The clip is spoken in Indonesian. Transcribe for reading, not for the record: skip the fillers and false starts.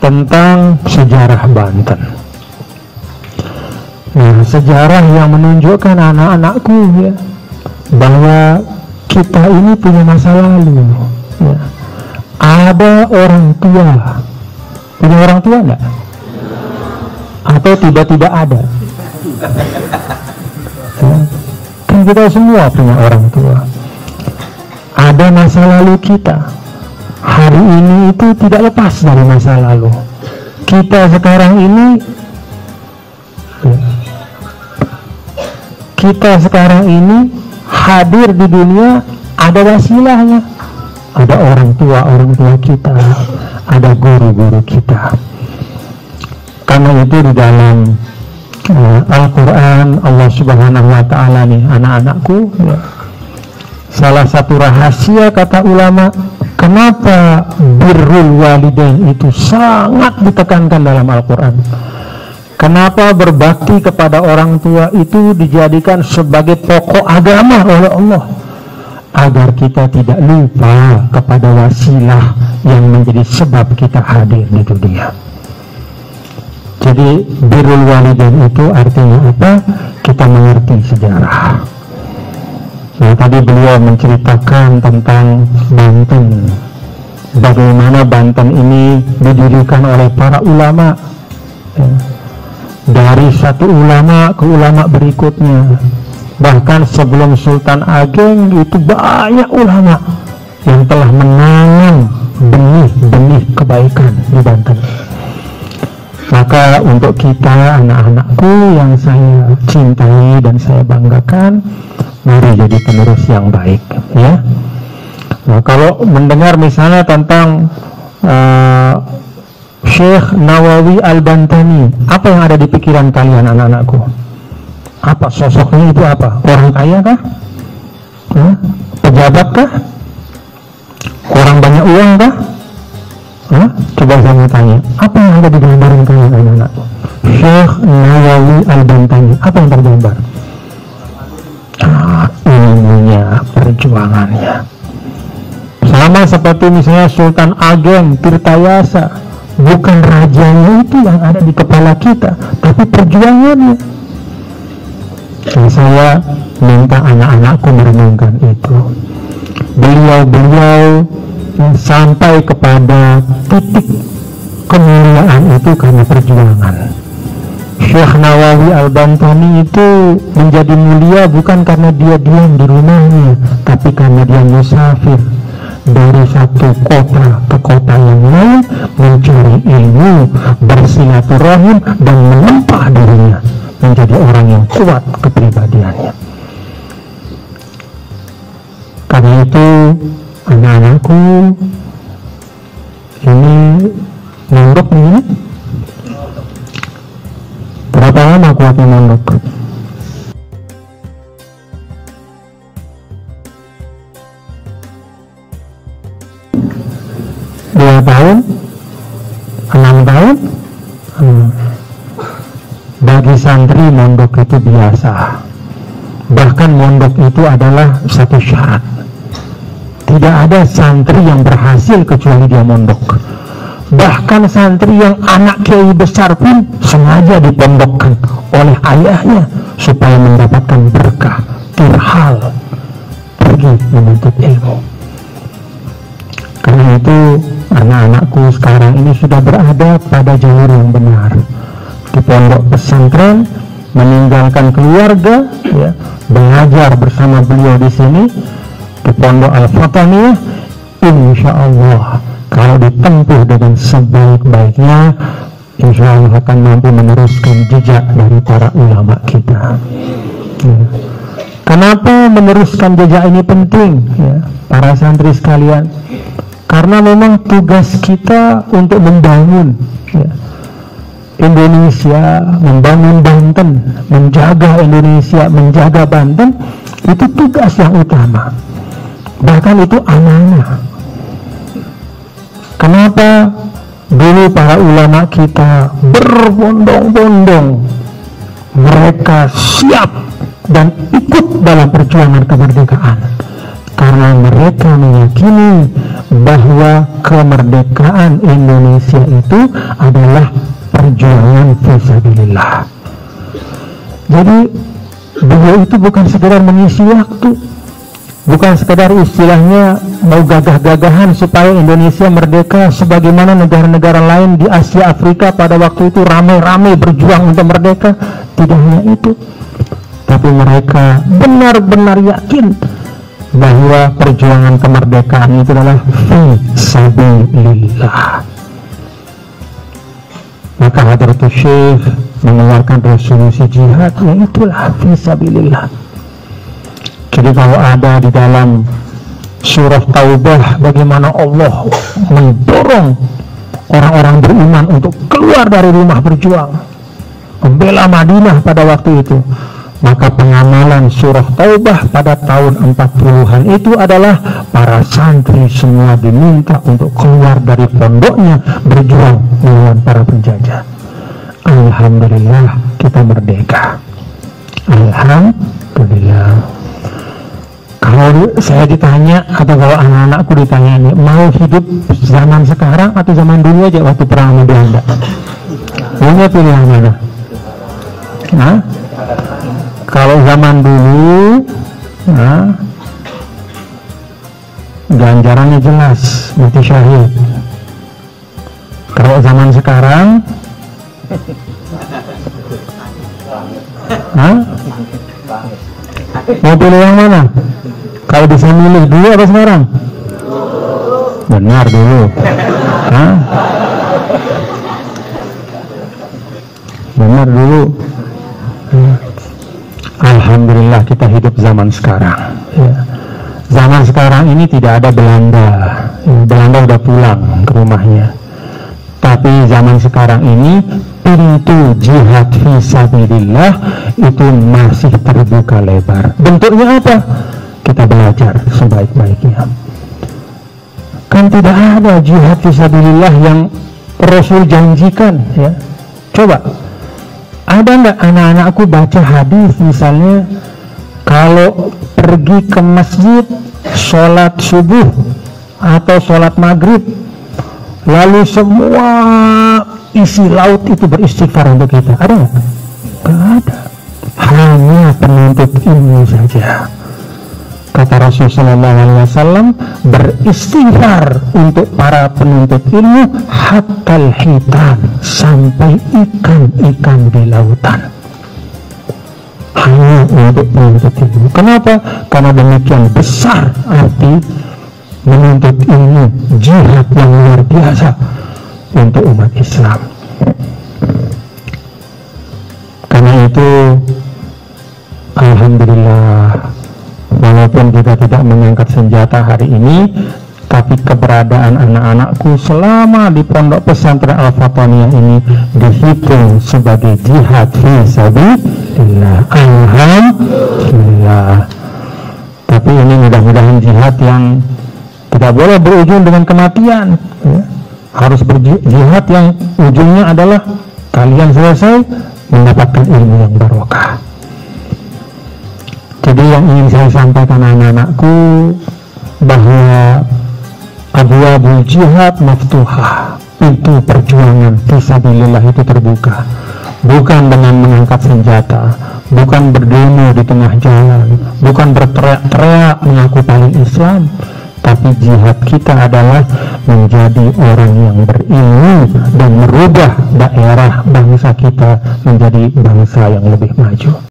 tentang sejarah Banten. Nah, sejarah yang menunjukkan anak-anakku ya, bahwa kita ini punya masa lalu ya. Ada orang tua. Punya orang tua enggak? Atau tiba-tiba ada? Ya. Kan kita semua punya orang tua. Ada masa lalu kita. Hari ini itu tidak lepas dari masa lalu. Kita sekarang ini ya, kita sekarang ini hadir di dunia ada wasilahnya. Ada orang tua kita, ada guru-guru kita. Karena itu di dalam Al-Quran Allah Subhanahu wa Ta'ala nih, anak-anakku ya, salah satu rahasia kata ulama kenapa birrul walidain itu sangat ditekankan dalam Al-Quran. Kenapa berbakti kepada orang tua itu dijadikan sebagai pokok agama oleh Allah, agar kita tidak lupa kepada wasilah yang menjadi sebab kita hadir di dunia. Jadi birrul walidain itu artinya apa? Kita mengerti sejarah. Nah, tadi beliau menceritakan tentang Banten, bagaimana Banten ini didirikan oleh para ulama ya. Dari satu ulama ke ulama berikutnya. Bahkan sebelum Sultan Ageng itu banyak ulama yang telah menanam benih-benih kebaikan di Banten. Maka untuk kita, anak-anakku yang saya cintai dan saya banggakan, mari jadi penerus yang baik ya. Nah, kalau mendengar misalnya tentang Syekh Nawawi Al-Bantani, apa yang ada di pikiran kalian anak-anakku? Apa sosoknya itu apa? Orang kaya kah? Pejabat kah? Orang banyak uang kah? Coba saya tanya, apa yang ada di gambaran kalian anak-anakku? Syekh Nawawi Al-Bantani, apa yang tergambar? Ilmunya, perjuangannya. Sama seperti misalnya Sultan Ageng Tirtayasa, bukan rajanya itu yang ada di kepala kita, tapi perjuangannya. Dan saya minta anak-anakku merenungkan itu. Beliau-beliau sampai kepada titik kemuliaan itu karena perjuangan. Syekh Nawawi Al-Bantani itu menjadi mulia bukan karena dia diam di rumahnya, tapi karena dia musafir dari satu kota ke kota yang lain mencari ilmu, bersilaturahim dan menempa dirinya menjadi orang yang kuat kepribadiannya. Karena itu anak-anakku ini mondok ini berapa lama kuatnya mondok? Dua tahun? 6 tahun? Bagi santri mondok itu biasa. Bahkan mondok itu adalah satu syarat. Tidak ada santri yang berhasil kecuali dia mondok. Bahkan santri yang anak kiai besar pun sengaja dipondokkan oleh ayahnya supaya mendapatkan berkah, tirhal, pergi menuntut ilmu. Karena itu anak-anakku sekarang ini sudah berada pada jalur yang benar, di pondok pesantren, meninggalkan keluarga, ya, belajar bersama beliau di sini di pondok Al-Fataniyah. Insya Allah kalau ditempuh dengan sebaik-baiknya, insya Allah akan mampu meneruskan jejak dari para ulama kita. Ya. Kenapa meneruskan jejak ini penting, ya, para santri sekalian? Karena memang tugas kita untuk membangun, ya, Indonesia, membangun Banten, menjaga Indonesia, menjaga Banten, itu tugas yang utama. Bahkan itu amanah. Kenapa dulu para ulama kita berbondong-bondong, mereka siap dan ikut dalam perjuangan kemerdekaan. karena mereka meyakini bahwa kemerdekaan Indonesia itu adalah perjuangan fisabilillah. Jadi beliau itu bukan sekedar mengisi waktu, bukan sekedar istilahnya mau gagah-gagahan supaya Indonesia merdeka sebagaimana negara-negara lain di Asia Afrika pada waktu itu ramai-ramai berjuang untuk merdeka. Tidak hanya itu, tapi mereka benar-benar yakin bahwa perjuangan kemerdekaan itu adalah fisabilillah. Maka Hadratus Syekh mengeluarkan resolusi jihad, yaitulah fisabilillah. Jadi kalau ada di dalam surah Taubah bagaimana Allah mendorong orang-orang beriman untuk keluar dari rumah berjuang membela Madinah pada waktu itu, maka pengamalan surah Taubah pada tahun 40-an itu adalah para santri semua diminta untuk keluar dari pondoknya berjuang melawan para penjajah. Alhamdulillah kita merdeka. Alhamdulillah. Kalau saya ditanya atau kalau anak-anakku ditanya nih, mau hidup zaman sekarang atau zaman dulu aja waktu perang sama Belanda? Punya pilihan mana? Hah? Kalau zaman dulu, ganjarannya jelas, mati syahid. Kalau zaman sekarang, mau pilih yang mana? Kalau bisa milih dulu apa sekarang? Benar dulu. Benar dulu. Alhamdulillah kita hidup zaman sekarang. Zaman sekarang ini tidak ada Belanda. Belanda udah pulang ke rumahnya. Tapi zaman sekarang ini pintu jihad fisabilillah itu masih terbuka lebar. Bentuknya apa? Kita belajar sebaik-baiknya. Kan tidak ada jihad fisabilillah yang Rasul janjikan, ya. Coba, ada nggak anak-anakku baca hadis misalnya kalau pergi ke masjid sholat subuh atau sholat maghrib lalu semua isi laut itu beristighfar untuk kita? Ada nggak? Nggak ada. Hanya penuntut ilmu saja. Kata Rasulullah SAW, beristighfar untuk para penuntut ilmu hatal hitan, sampai ikan-ikan di lautan. Hanya untuk penuntut ilmu. Kenapa? Karena demikian besar arti menuntut ilmu, jihad yang luar biasa untuk umat Islam. Karena itu alhamdulillah, walaupun kita tidak mengangkat senjata hari ini, tapi keberadaan anak-anakku selama di pondok pesantren Al-Fataniyah ini dihitung sebagai jihad fisabilillah. Alhamdulillah. Tapi ini mudah-mudahan jihad yang tidak boleh berujung dengan kematian, ya. Harus berjihad yang ujungnya adalah kalian selesai mendapatkan ilmu yang barokah. Jadi yang ingin saya sampaikan anak-anakku bahwa abwabul jihad maftuhah, pintu perjuangan fisabilillah itu terbuka, bukan dengan mengangkat senjata, bukan berdemo di tengah jalan, bukan berteriak-teriak mengaku paling Islam, tapi jihad kita adalah menjadi orang yang berilmu dan merubah daerah bangsa kita menjadi bangsa yang lebih maju.